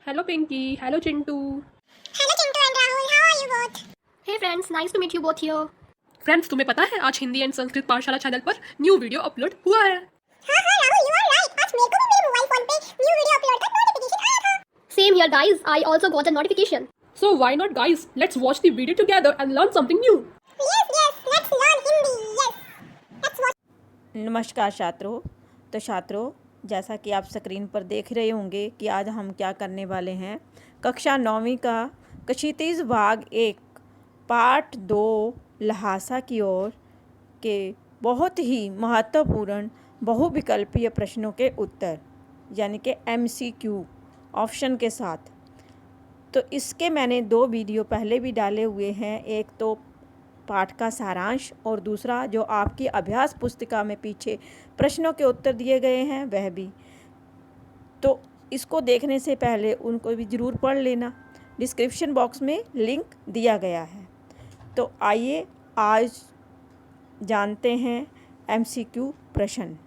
Hello Pinky, hello Chintu. Hello Chintu and Rahul, how are you both? Hey friends, nice to meet you both here. Friends तुम्हें पता है आज Hindi and Sanskrit पाठशाला channel पर new video upload हुआ है। हाँ राहुल, you are right. आज मेरे को भी मेरे मोबाइल फोन पे न्यू वीडियो अपलोड का नोटिफिकेशन आया था। Same here guys, I also got a notification. So why not guys, let's watch the video together and learn something new. Yes, let's learn Hindi. Yes, let's watch. नमस्कार छात्रों। तो छात्रों, जैसा कि आप स्क्रीन पर देख रहे होंगे कि आज हम क्या करने वाले हैं, कक्षा 9वीं का क्षितिज भाग 1 पार्ट 2 लहासा की ओर के बहुत ही महत्वपूर्ण बहुविकल्पीय प्रश्नों के उत्तर यानी कि MCQ ऑप्शन के साथ। तो इसके मैंने 2 वीडियो पहले भी डाले हुए हैं, एक तो पाठ का सारांश और दूसरा जो आपकी अभ्यास पुस्तिका में पीछे प्रश्नों के उत्तर दिए गए हैं वह भी। तो इसको देखने से पहले उनको भी ज़रूर पढ़ लेना, डिस्क्रिप्शन बॉक्स में लिंक दिया गया है। तो आइए आज जानते हैं MCQ प्रश्न।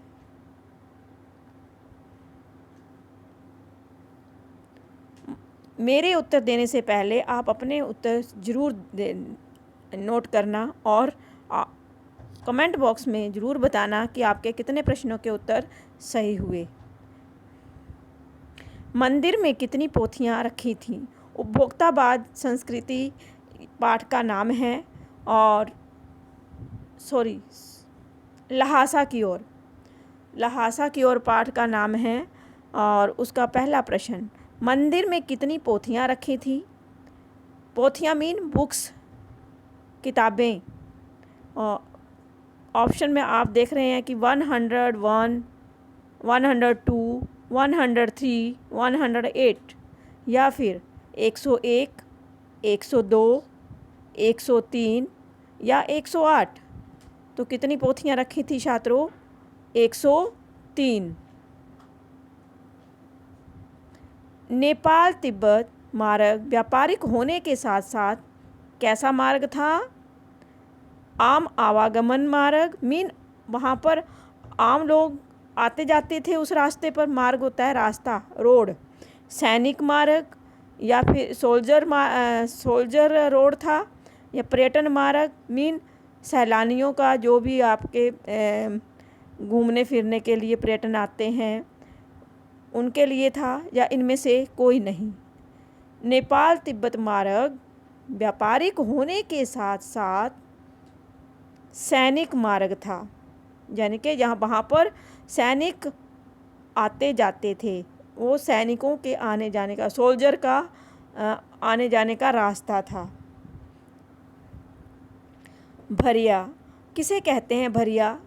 मेरे उत्तर देने से पहले आप अपने उत्तर ज़रूर नोट करना और कमेंट बॉक्स में ज़रूर बताना कि आपके कितने प्रश्नों के उत्तर सही हुए। मंदिर में कितनी पोथियाँ रखी थीं? उपभोक्तावाद संस्कृति पाठ का नाम है और लहासा की ओर पाठ का नाम है और उसका पहला प्रश्न, मंदिर में कितनी पोथियाँ रखी थी? पोथियाँ मीन बुक्स, किताबें। ऑप्शन में आप देख रहे हैं कि 101, 102, 103, 108 या फिर 101, 102, 103 या 108। तो कितनी पोथियाँ रखी थी छात्रों? 103। नेपाल तिब्बत मार्ग व्यापारिक होने के साथ साथ कैसा मार्ग था? आम आवागमन मार्ग मीन वहाँ पर आम लोग आते जाते थे, उस रास्ते पर मार्ग होता है रास्ता, रोड। सैनिक मार्ग या फिर सोल्जर रोड था, या पर्यटन मार्ग मीन सैलानियों का जो भी आपके घूमने फिरने के लिए पर्यटन आते हैं उनके लिए था, या इनमें से कोई नहीं। नेपाल तिब्बत मार्ग व्यापारिक होने के साथ साथ सैनिक मार्ग था, यानी कि यहाँ वहाँ पर सैनिक आते जाते थे, वो सैनिकों के आने जाने का, सोल्जर का आने जाने का रास्ता था। भरिया किसे कहते हैं? भरिया,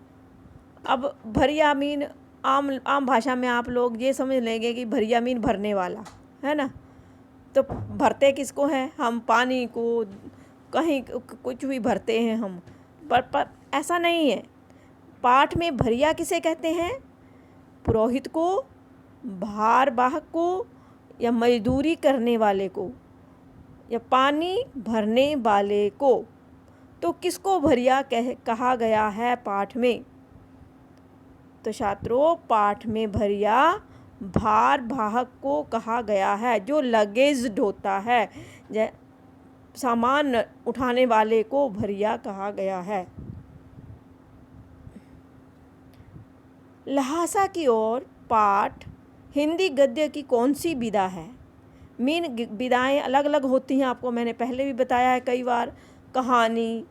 अब भरिया मीन आम भाषा में आप लोग ये समझ लेंगे कि भरिया मीन भरने वाला है ना। तो भरते किसको हैं? हम पानी को, कहीं कुछ भी भरते हैं हम, पर ऐसा नहीं है। पाठ में भरिया किसे कहते हैं? पुरोहित को, भार वाहक को, या मजदूरी करने वाले को, या पानी भरने वाले को। तो किसको भरिया कहा गया है पाठ में? तो छात्रों, पाठ में भरिया भार वाहक को कहा गया है, जो लगेज ढोता है, सामान उठाने वाले को भरिया कहा गया है। लहासा की ओर पाठ हिंदी गद्य की कौन सी विधा है? मीन विधाएं अलग अलग होती हैं, आपको मैंने पहले भी बताया है कई बार। कहानी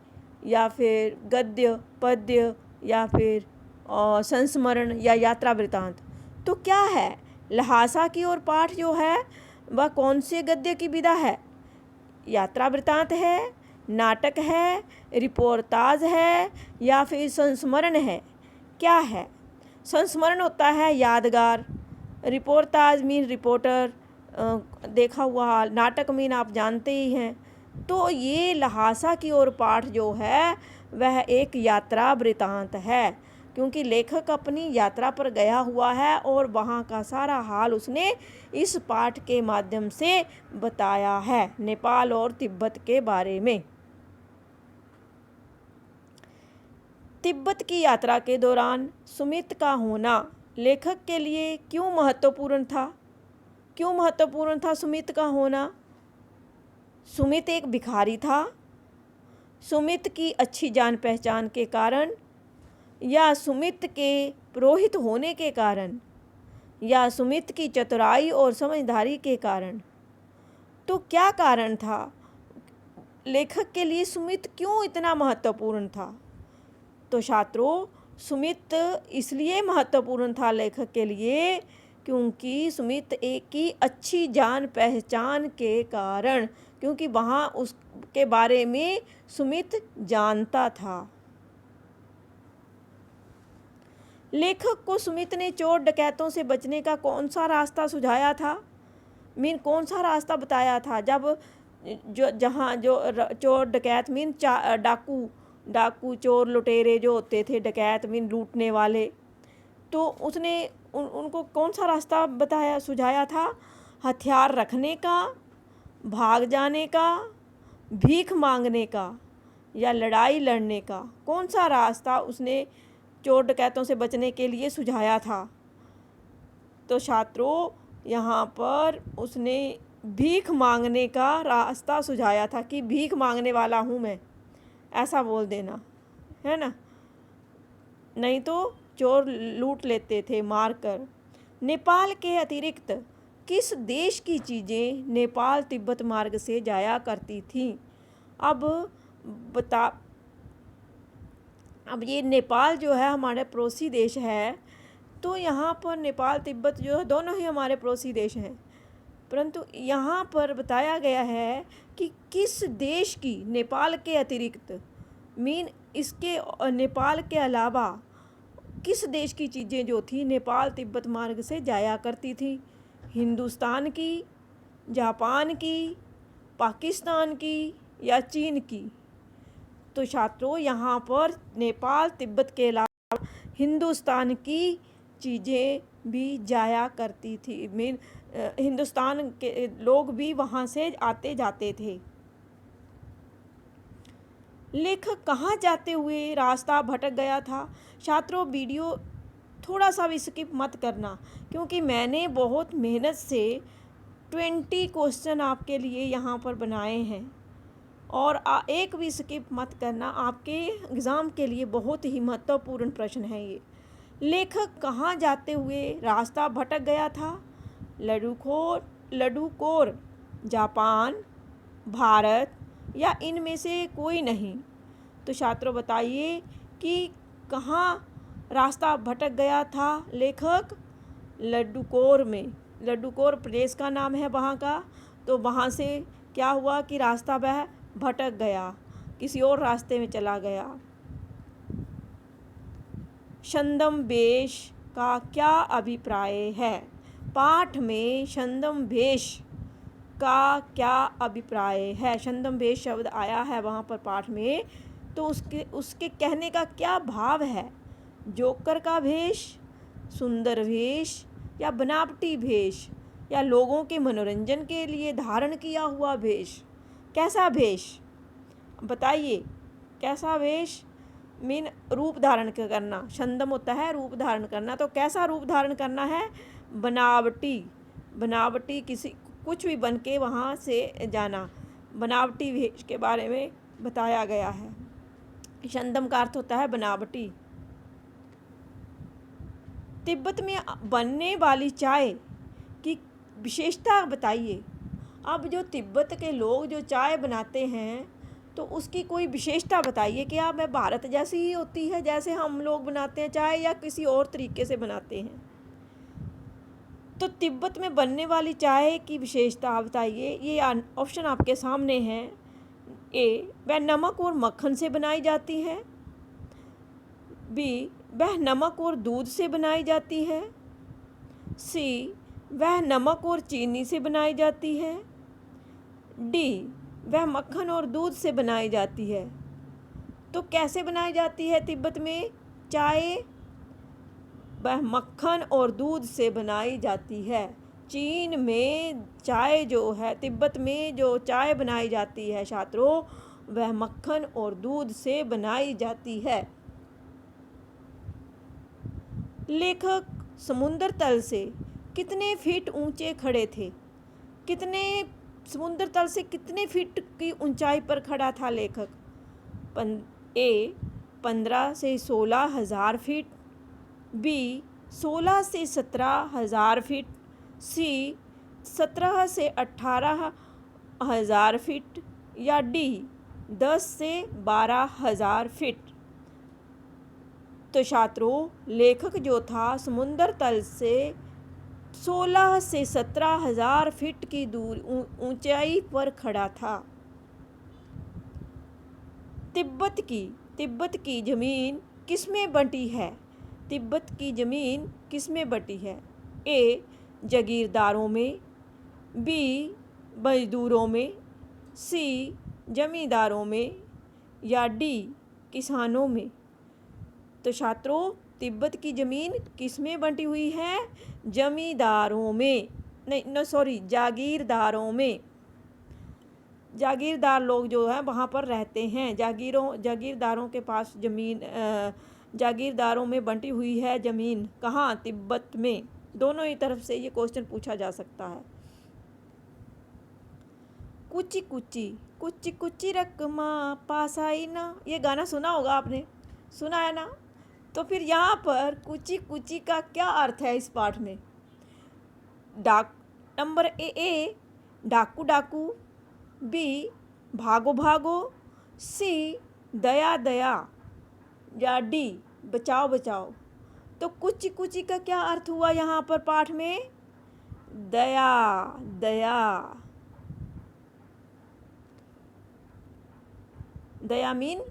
या फिर गद्य, पद्य या फिर संस्मरण या यात्रा वृतांत। तो क्या है लहासा की ओर पाठ जो है वह कौन से गद्य की विधा है? यात्रा वृतांत है, नाटक है, रिपोर्टाज है या फिर संस्मरण है? क्या है? संस्मरण होता है यादगार, रिपोर्टाज मीन रिपोर्टर, देखा हुआ हाल, नाटक मीन आप जानते ही हैं। तो ये लहासा की ओर पाठ जो है वह एक यात्रा वृतांत है, क्योंकि लेखक अपनी यात्रा पर गया हुआ है और वहाँ का सारा हाल उसने इस पाठ के माध्यम से बताया है, नेपाल और तिब्बत के बारे में। तिब्बत की यात्रा के दौरान सुमित का होना लेखक के लिए क्यों महत्वपूर्ण था? क्यों महत्वपूर्ण था सुमित का होना? सुमित एक भिखारी था, सुमित की अच्छी जान पहचान के कारण, या सुमित के पुरोहित होने के कारण, या सुमित की चतुराई और समझदारी के कारण? तो क्या कारण था? लेखक के लिए सुमित क्यों इतना महत्वपूर्ण था? तो छात्रों, सुमित इसलिए महत्वपूर्ण था लेखक के लिए क्योंकि सुमित एक की अच्छी जान पहचान के कारण, क्योंकि वहाँ उसके बारे में सुमित जानता था। लेखक को सुमित ने चोर डकैतों से बचने का कौन सा रास्ता सुझाया था? कौन सा रास्ता बताया था? जब चोर डकैत डाकू चोर लुटेरे जो होते थे, डकैत लूटने वाले, तो उसने उनको कौन सा रास्ता सुझाया था? हथियार रखने का, भाग जाने का, भीख मांगने का, या लड़ाई लड़ने का? कौन सा रास्ता उसने चोर डकैतों से बचने के लिए सुझाया था? तो छात्रों, यहाँ पर उसने भीख मांगने का रास्ता सुझाया था कि भीख मांगने वाला हूँ मैं, ऐसा बोल देना, है ना? नहीं तो चोर लूट लेते थे मार कर। नेपाल के अतिरिक्त किस देश की चीज़ें नेपाल तिब्बत मार्ग से जाया करती थीं? अब ये नेपाल जो है हमारे पड़ोसी देश है, तो यहाँ पर नेपाल तिब्बत जो है दोनों ही हमारे पड़ोसी देश हैं, परंतु यहाँ पर बताया गया है कि किस देश की, नेपाल के अतिरिक्त इसके नेपाल के अलावा किस देश की चीज़ें जो थी नेपाल तिब्बत मार्ग से जाया करती थी? हिंदुस्तान की, जापान की, पाकिस्तान की, या चीन की? तो छात्रों, यहाँ पर नेपाल तिब्बत के अलावा हिंदुस्तान की चीज़ें भी जाया करती थी। हिंदुस्तान के लोग भी वहाँ से आते जाते थे। लेखक कहाँ जाते हुए रास्ता भटक गया था? छात्रों, वीडियो थोड़ा सा भी स्किप मत करना, क्योंकि मैंने बहुत मेहनत से 20 क्वेश्चन आपके लिए यहाँ पर बनाए हैं, और एक भी स्किप मत करना। आपके एग्ज़ाम के लिए बहुत ही महत्वपूर्ण प्रश्न है ये। लेखक कहाँ जाते हुए रास्ता भटक गया था? लडुकोर, जापान, भारत, या इनमें से कोई नहीं? तो छात्रों, बताइए कि कहाँ रास्ता भटक गया था लेखक? लडुकोर में। लडुकोर प्रदेश का नाम है वहाँ का। तो वहाँ से क्या हुआ कि रास्ता वह भटक गया, किसी और रास्ते में चला गया। छद्मवेश का क्या अभिप्राय है? पाठ में छद्मवेश का क्या अभिप्राय है? छद्मवेश शब्द आया है वहाँ पर पाठ में, तो उसके कहने का क्या भाव है? जोकर का भेष, सुंदर वेश, या बनावटी भेष, या लोगों के मनोरंजन के लिए धारण किया हुआ भेष? कैसा भेष? बताइए, कैसा वेश? रूप धारण करना। छद्म होता है रूप धारण करना, तो कैसा रूप धारण करना है? बनावटी कुछ भी बन के वहाँ से जाना। बनावटी वेश के बारे में बताया गया है। छद्म का अर्थ होता है बनावटी। तिब्बत में बनने वाली चाय की विशेषता बताइए। अब जो तिब्बत के लोग जो चाय बनाते हैं, तो उसकी कोई विशेषता बताइए। क्या वह भारत जैसी ही होती है, जैसे हम लोग बनाते हैं चाय, या किसी और तरीके से बनाते हैं? तो तिब्बत में बनने वाली चाय की विशेषता बताइए। ये ऑप्शन आपके सामने हैं। ए, वह नमक और मक्खन से बनाई जाती है। बी, वह नमक और दूध से बनाई जाती है। सी, वह नमक और चीनी से बनाई जाती है। डी, वह मक्खन और दूध से बनाई जाती है। तो कैसे बनाई जाती है तिब्बत में चाय? वह मक्खन और दूध से बनाई जाती है। चीन में चाय जो है, तिब्बत में जो चाय बनाई जाती है छात्रों, वह मक्खन और दूध से बनाई जाती है। लेखक समुद्र तल से कितने फीट ऊंचे खड़े थे? कितने समुद्र तल से कितने फीट की ऊंचाई पर खड़ा था लेखक? ए 15 से 16,000 फीट, बी 16 से 17,000 फीट, सी 17 से 18,000 फीट, या डी 10 से 12,000 फीट। तो छात्रों, लेखक जो था समुद्र तल से 16 से 17,000 फीट की दूर ऊंचाई पर खड़ा था। तिब्बत की जमीन किसमें बंटी है? तिब्बत की जमीन किसमें बंटी है? ए जागीरदारों में, बी मजदूरों में, सी जमींदारों में, या डी किसानों में। तो छात्रों, तिब्बत की ज़मीन किस में बंटी हुई है? जमींदारों में, नहीं सॉरी, जागीरदारों में। जागीरदार लोग जो हैं वहाँ पर रहते हैं। जागीरदारों के पास ज़मीन, जागीरदारों में बंटी हुई है ज़मीन। कहाँ? तिब्बत में। दोनों ही तरफ से ये क्वेश्चन पूछा जा सकता है। कुची कुची कुची कुची रकमा पास आई ना, ये गाना सुना होगा आपने, सुना है ना? तो फिर यहाँ पर कुची कुची का क्या अर्थ है इस पाठ में? नंबर ए डाकू डाकू, बी भागो भागो, सी दया दया, या डी बचाओ बचाओ। तो कुची कुची का क्या अर्थ हुआ यहाँ पर पाठ में? दया दया। दया मीन,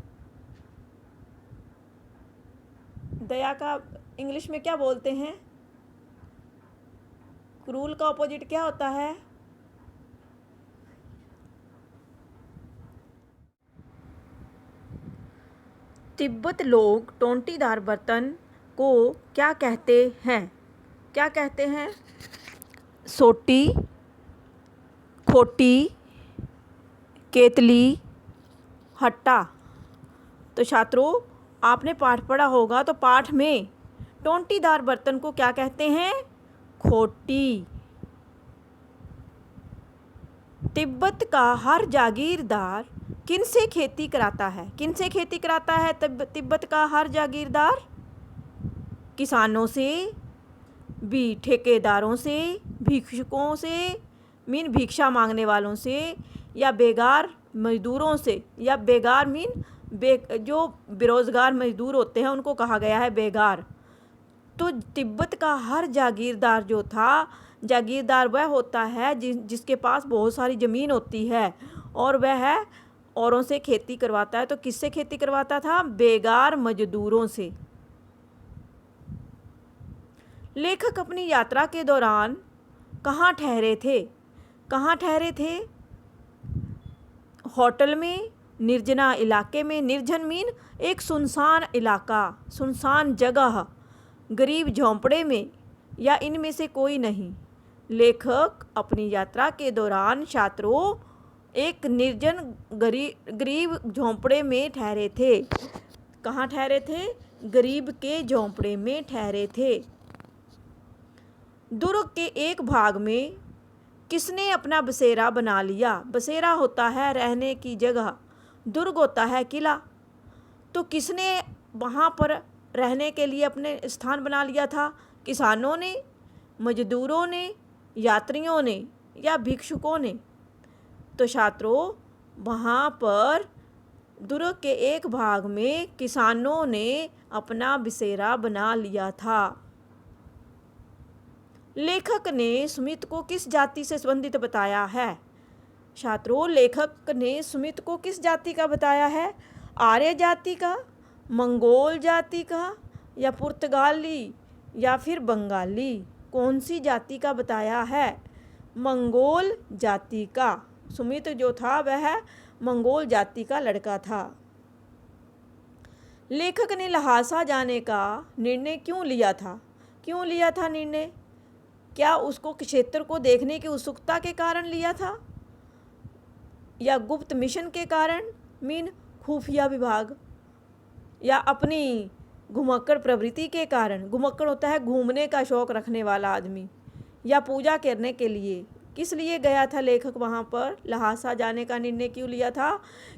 दया का इंग्लिश में क्या बोलते हैं? क्रूल का ऑपोजिट क्या होता है? तिब्बत लोग टोंटीदार बर्तन को क्या कहते हैं? क्या कहते हैं? सोटी, खोटी, केतली, हट्टा। तो छात्रों, आपने पाठ पढ़ा होगा, तो पाठ में टोंटीदार बर्तन को क्या कहते हैं? खोटी। तिब्बत का हर जागीरदार किन से खेती कराता है? किन से खेती कराता है तिब्बत का हर जागीरदार? किसानों से, बी ठेकेदारों से, भिक्षुकों से मीन भिक्षा मांगने वालों से, या बेगार मजदूरों से, या बेगार मीन जो बेरोज़गार मजदूर होते हैं उनको कहा गया है बेगार। तो तिब्बत का हर जागीरदार जो था, जागीरदार वह होता है जिसके पास बहुत सारी ज़मीन होती है और वह औरों से खेती करवाता है। तो किससे खेती करवाता था? बेगार मजदूरों से। लेखक अपनी यात्रा के दौरान कहाँ ठहरे थे? कहाँ ठहरे थे? होटल में, निर्जना इलाके में। निर्जन मीन एक सुनसान इलाका, सुनसान जगह, गरीब झोंपड़े में, या इनमें से कोई नहीं। लेखक अपनी यात्रा के दौरान छात्रों एक निर्जन गरीब झोंपड़े में ठहरे थे। कहाँ ठहरे थे? गरीब के झोंपड़े में ठहरे थे। दुर्ग के एक भाग में किसने अपना बसेरा बना लिया? बसेरा होता है रहने की जगह, दुर्ग होता है किला। तो किसने वहाँ पर रहने के लिए अपने स्थान बना लिया था? किसानों ने, मजदूरों ने, यात्रियों ने, या भिक्षुकों ने? तो छात्रों, वहाँ पर दुर्ग के एक भाग में किसानों ने अपना बसेरा बना लिया था। लेखक ने सुमित को किस जाति से संबंधित बताया है? छात्रों, लेखक ने सुमित को किस जाति का बताया है? आर्य जाति का, मंगोल जाति का, या पुर्तगाली, या फिर बंगाली? कौन सी जाति का बताया है? मंगोल जाति का। सुमित जो था वह मंगोल जाति का लड़का था। लेखक ने लहासा जाने का निर्णय क्यों लिया था? क्यों लिया था निर्णय? क्या उसको क्षेत्र को देखने की उत्सुकता के कारण लिया था, या गुप्त मिशन के कारण मीन खुफिया विभाग, या अपनी घुमक्कड़ प्रवृत्ति के कारण? घुमक्कड़ होता है घूमने का शौक रखने वाला आदमी, या पूजा करने के लिए। किस लिए गया था लेखक वहाँ पर? लहासा जाने का निर्णय क्यों लिया था?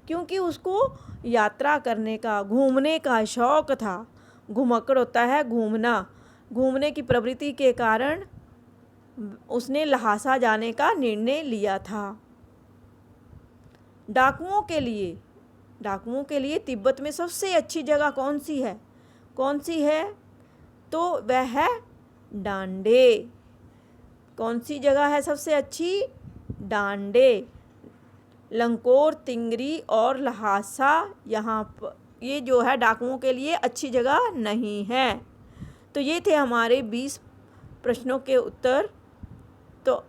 क्योंकि उसको यात्रा करने का, घूमने का शौक़ था। घुमक्कड़ होता है घूमना, घूमने की प्रवृत्ति के कारण उसने लहासा जाने का निर्णय लिया था। डाकुओं के लिए तिब्बत में सबसे अच्छी जगह कौन सी है? कौन सी है? तो वह है डांडे। कौन सी जगह है सबसे अच्छी? डांडे। लंकोर, तिंगरी और लहासा यहाँ पर ये जो है डाकुओं के लिए अच्छी जगह नहीं है। तो ये थे हमारे 20 प्रश्नों के उत्तर। तो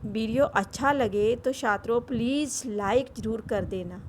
वीडियो अच्छा लगे तो छात्रों प्लीज़ लाइक ज़रूर कर देना।